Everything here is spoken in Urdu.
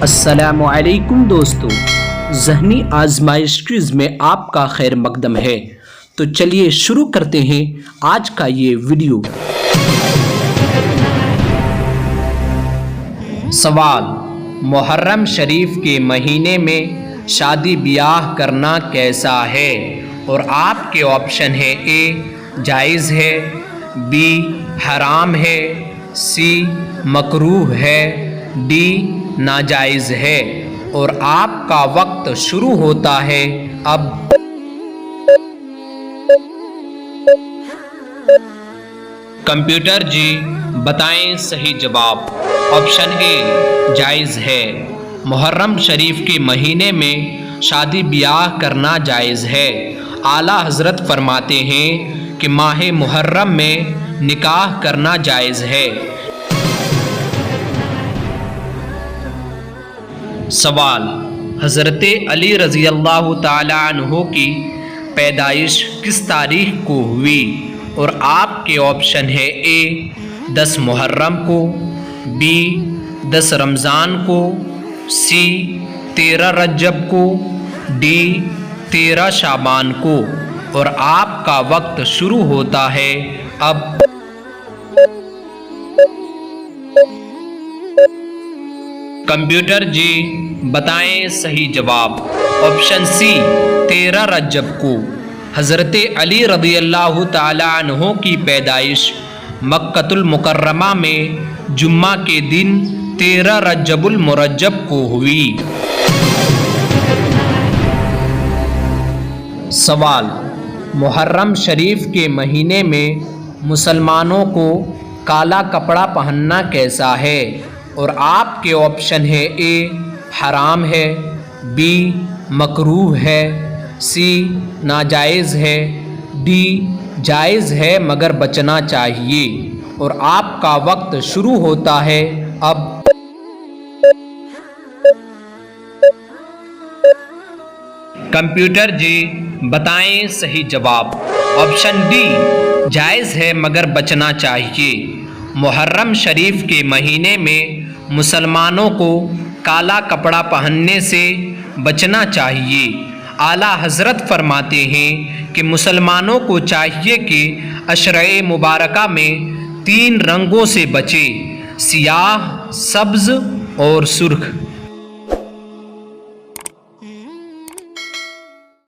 السلام علیکم دوستو، ذہنی آزمائش کوئز میں آپ کا خیر مقدم ہے۔ تو چلیے شروع کرتے ہیں آج کا یہ ویڈیو۔ سوال: محرم شریف کے مہینے میں شادی بیاہ کرنا کیسا ہے؟ اور آپ کے آپشن ہیں: اے جائز ہے، بی حرام ہے، سی مکروہ ہے، ڈی ناجائز ہے۔ اور آپ کا وقت شروع ہوتا ہے اب۔ کمپیوٹر جی بتائیں صحیح جواب۔ آپشن اے جائز ہے، محرم شریف کے مہینے میں شادی بیاہ کرنا جائز ہے۔ اعلیٰ حضرت فرماتے ہیں کہ ماہ محرم میں نکاح کرنا جائز ہے۔ سوال: حضرت علی رضی اللہ تعالی عنہ کی پیدائش کس تاریخ کو ہوئی؟ اور آپ کے آپشن ہے: اے 10 محرم کو، بی 10 رمضان کو، سی 13 رجب کو، ڈی 13 شعبان کو۔ اور آپ کا وقت شروع ہوتا ہے اب۔ کمپیوٹر جی بتائیں صحیح جواب۔ آپشن سی 13 رجب کو۔ حضرت علی رضی اللہ تعالی عنہ کی پیدائش مکۃ المکرمہ میں جمعہ کے دن 13 رجب المرجب کو ہوئی۔ سوال: محرم شریف کے مہینے میں مسلمانوں کو کالا کپڑا پہننا کیسا ہے؟ اور آپ کے آپشن ہے: اے حرام ہے، بی مکروہ ہے، سی ناجائز ہے، ڈی جائز ہے مگر بچنا چاہیے۔ اور آپ کا وقت شروع ہوتا ہے اب۔ کمپیوٹر جی بتائیں صحیح جواب۔ آپشن ڈی جائز ہے مگر بچنا چاہیے۔ محرم شریف کے مہینے میں مسلمانوں کو کالا کپڑا پہننے سے بچنا چاہیے۔ اعلیٰ حضرت فرماتے ہیں کہ مسلمانوں کو چاہیے کہ عشرہ مبارکہ میں 3 رنگوں سے بچے: سیاہ، سبز اور سرخ۔